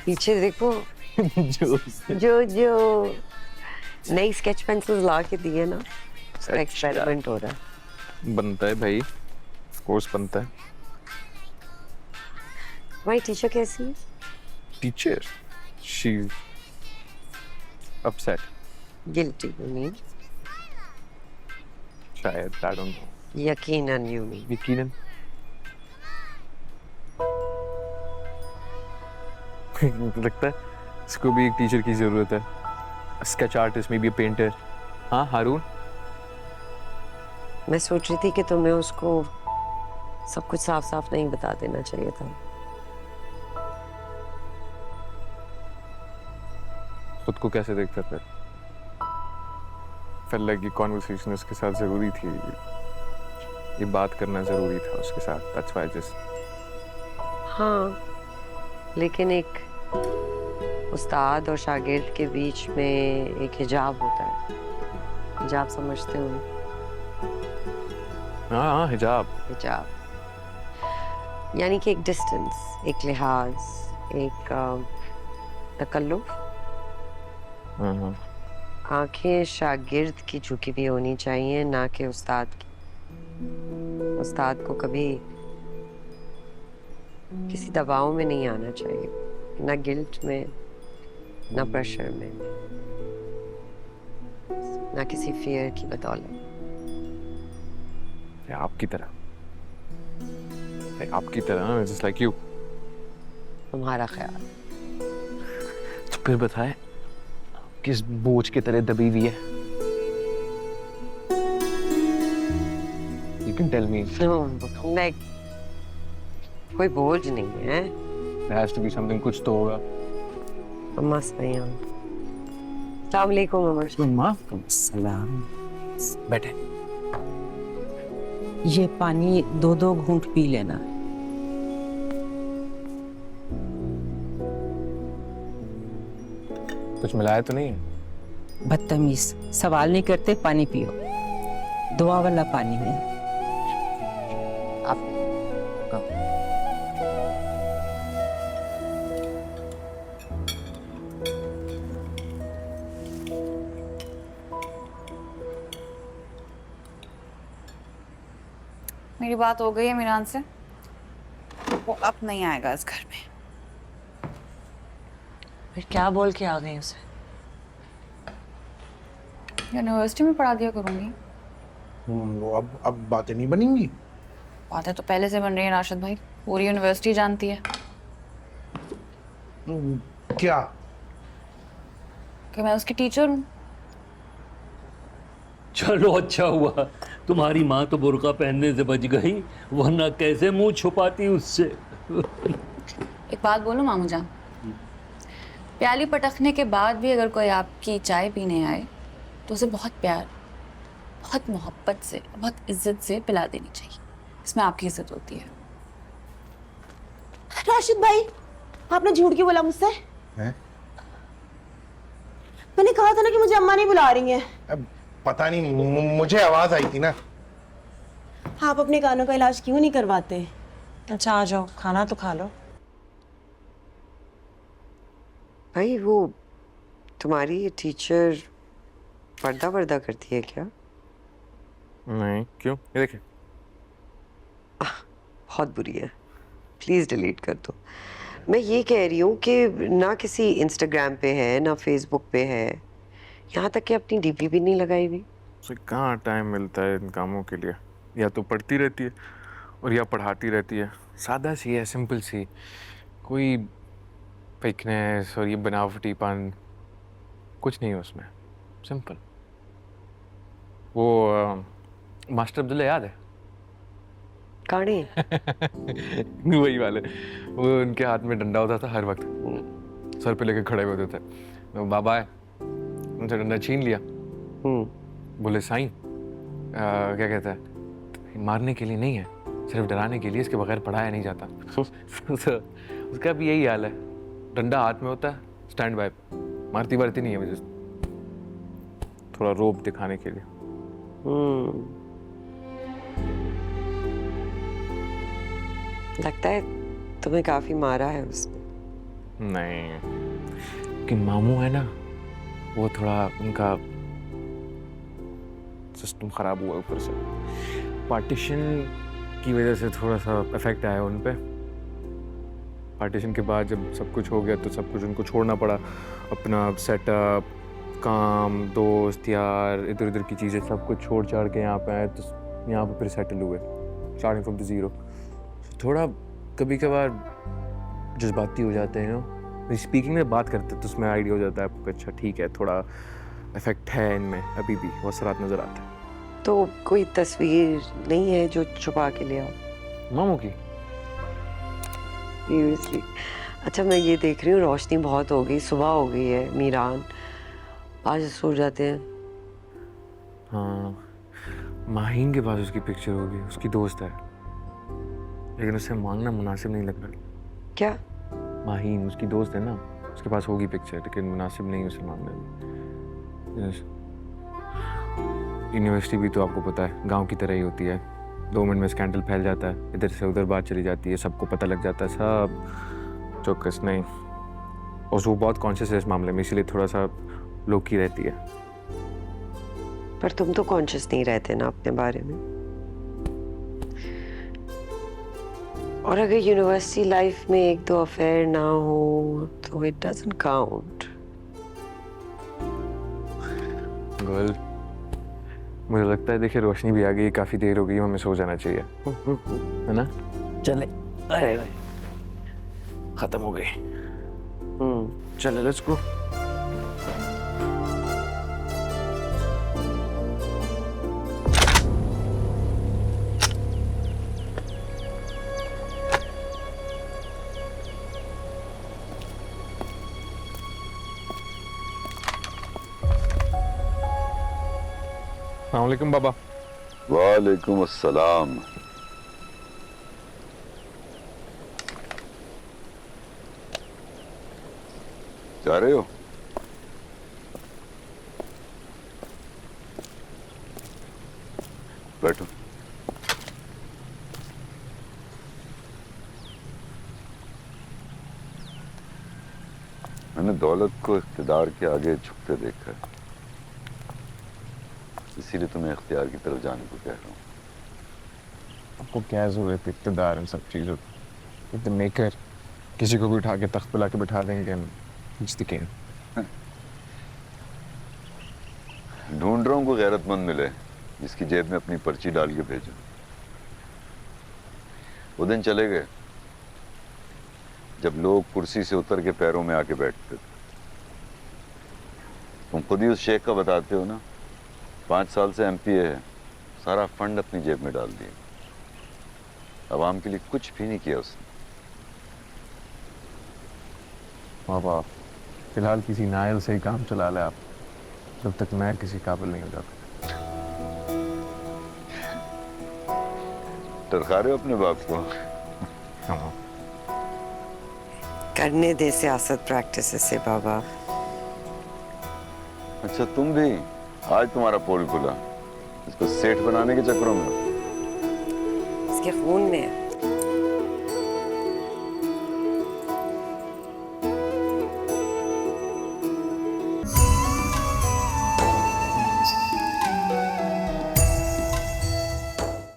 पीछे देखो। जो जो नई स्केच पेंसिल ला के दिए ना, एक्सपेरिमेंट हो रहा है। बनता है भाई, ऑफ कोर्स बनता है। तुम्हारी टीचर कैसी है? Teacher, she upset guilty you mean? शायद, आई डोंट नो। यकीनन यू मीन? यकीनन। लगता है इसको भी एक टीचर की जरूरत है, sketch artist, may be painter. हाँ हारून। मैं सोच रही थी कि तुम्हें उसको सब कुछ साफ साफ नहीं बता देना चाहिए था। खुद को कैसे देखता था? felt like ये कॉन्वर्सेशन उसके साथ जरूरी थी, ये बात करना जरूरी था उसके साथ। That's why I just... हाँ, लेकिन एक उस्ताद और शागिर्द के बीच में एक हिजाब होता है। हिजाब समझते हो? हाँ, हिजाब। हिजाब यानी कि एक डिस्टेंस, एक लिहाज, एक तकल्लुफ। हाँ। आंखें शागिर्द की झुकी हुई होनी चाहिए, ना कि उस्ताद की। उस्ताद को कभी किसी दबाव में नहीं आना चाहिए, ना गिल्ट में, ना प्रेशर में, ना किसी फियर की बदौलत। आपकी तरह, आपकी तरह, just like you। तुम्हारा ख्याल? तो फिर बताए किस बोझ की तरह दबी हुई है? You can tell me। नहीं, कोई बोझ नहीं है। There has to be something, कुछ तो होगा। अम्मा सही हूँ। अस्सलाम वालेकुम अमर। सलाम। बैठे। ये पानी 2-2 घूंट पी लेना। कुछ मिलाया तो नहीं है? बदतमीज, सवाल नहीं करते, पानी पियो। दुआ वाला पानी है। आप मेरी बात हो गई है मीरान से, वो अब नहीं आएगा इस घर में। फिर क्या बोल के आ गई उसे? यूनिवर्सिटी में पढ़ा दिया करूंगी। वो अब बातें नहीं बनेंगी। बातें तो पहले से बन रही है राशिद भाई, पूरी यूनिवर्सिटी जानती है क्या? कि मैं उसकी टीचर हूँ। चलो अच्छा हुआ, तुम्हारी माँ तो बुर्का पहनने से बच गई, वरना कैसे मुंह छुपाती उससे। एक बात बोलो मामू जान, प्याली पटकने के बाद भी अगर कोई आपकी चाय पीने आए तो उसे बहुत प्यार, बहुत मोहब्बत से, बहुत इज्जत से पिला देनी चाहिए। इसमें आपकी इज्जत होती है। राशिद भाई, आपने झूठ क्यों बोला मुझसे? हैं? मैंने कहा था ना कि मुझे अम्मा नहीं बुला रही हैं। अब पता नहीं, मुझे आवाज आई थी ना। आप अपने कानों का इलाज क्यों नहीं करवाते? अच्छा आ जाओ, खाना तो खा लो। भाई वो तुम्हारी टीचर पर्दा वर्दा करती है क्या? नहीं, क्यों? ये देखिए। बहुत बुरी है, प्लीज डिलीट कर दो। मैं ये कह रही हूँ कि ना किसी इंस्टाग्राम पे है, ना फेसबुक पे है, यहाँ तक कि अपनी डीपी भी नहीं लगाई हुई। उसे कहाँ टाइम मिलता है इन कामों के लिए? या तो पढ़ती रहती है और या पढ़ाती रहती है। सादा सी है, सिंपल सी, कोई फेकनेस और ये बनावटीपन कुछ नहीं है उसमें, सिंपल। वो मास्टर अब्दुल्ला याद है? काढ़ी। वही वाले। वो उनके हाथ में डंडा होता था हर वक्त, सर पे लेके खड़े होते थे। तो बाबा है, उनसे डंडा छीन लिया। बोले साईं, क्या कहता है, मारने के लिए नहीं है, सिर्फ डराने के लिए, इसके बगैर पढ़ाया नहीं जाता। उसका भी यही हाल है, डंडा हाथ में होता है, स्टैंड बाय, मारती वारती नहीं है, मुझे थोड़ा रोब दिखाने के लिए। लगता है तुम्हें काफी मारा है उसने। नहीं कि मामू है ना, वो थोड़ा उनका सिस्टम खराब हुआ ऊपर से, पार्टीशन की वजह से थोड़ा सा इफेक्ट आया उन पे। पार्टीशन के बाद जब सब कुछ हो गया तो सब कुछ उनको छोड़ना पड़ा, अपना सेटअप, काम, दोस्त यार, इधर उधर की चीज़ें सब कुछ छोड़ छाड़ के यहाँ पे आए, तो यहाँ पे फिर सेटल हुए स्टार्टिंग फ्रॉम द जीरो। थोड़ा कभी कभार जज्बाती हो जाते हैं ना, स्पीकिंग में बात करते तो उसमें आइडिया हो जाता है आपको, अच्छा ठीक है थोड़ा इफेक्ट है इनमें अभी भी, वो असरात नज़र आते हैं। तो कोई तस्वीर नहीं है जो छुपा के ले आओ मामू की? सीरियसली? अच्छा मैं ये देख रही हूँ रोशनी बहुत हो गई, सुबह हो गई है, मीरान आज सो जाते हैं। हाँ, माहीन के पास उसकी पिक्चर होगी, उसकी दोस्त है, लेकिन उससे मांगना मुनासिब नहीं लग रहा। क्या? माहीन उसकी दोस्त है ना, उसके पास होगी पिक्चर, लेकिन मुनासिब नहीं उसे मांगना। यूनिवर्सिटी भी तो आपको पता है गांव की तरह ही होती है, 2 मिनट में स्कैंडल फैल जाता है, इधर से उधर बात चली जाती है, सबको पता लग जाता है, सब चौकस नहीं। और वो बहुत कॉन्शियस है इस मामले में, इसीलिए थोड़ा सा लोग की रहती है। पर तुम तो कॉन्शियस नहीं रहते ना अपने बारे में। और अगर यूनिवर्सिटी लाइफ में 1-2 अफेयर ना हो तो इट डजंट काउंट। गर्ल, मुझे लगता है देखिए रोशनी भी आ गई, काफी देर हो गई, हमें सो जाना चाहिए, है ना? चले। अरे खत्म हो गई, चलो लेट्स गो। अस्सलामुअलैकुम बाबा। वालेकुम अस्सलाम। जा रहे हो? बैठो। मैंने दौलत को इख्तिदार के आगे झुकते देखा है, इसीलिए तुम्हें इख्तियार की तरफ जाने को कह रहा हूँ। आपको क्या जरूरत है इक़्तिदार इन सब चीज़ों की? द मेकर किसी को भी उठा के तख्त पे लाके बिठा देंगे, किंग। ढूंढ रहा हूँ कोई गैरतमंद मिले जिसकी जेब में अपनी पर्ची डाल के भेजो। वो दिन चले गए जब लोग कुर्सी से उतर के पैरों में आके बैठते थे। तुम खुद ही उस शेख का बताते हो ना, 5 साल से एमपीए है, सारा फंड अपनी जेब में डाल दिया, आवाम के लिए कुछ भी नहीं किया उसने। बाबा फिलहाल किसी नायल से ही काम चला ले आप, जब तक मैं किसी काबिल नहीं हो जाता। टरका रहे हो अपने बाप को? हाँ, करने दे सियासत प्रैक्टिस से बाबा। अच्छा तुम भी? आज तुम्हारा पोल खुला, इसको सेठ बनाने के चक्करों में? इसके खून में है।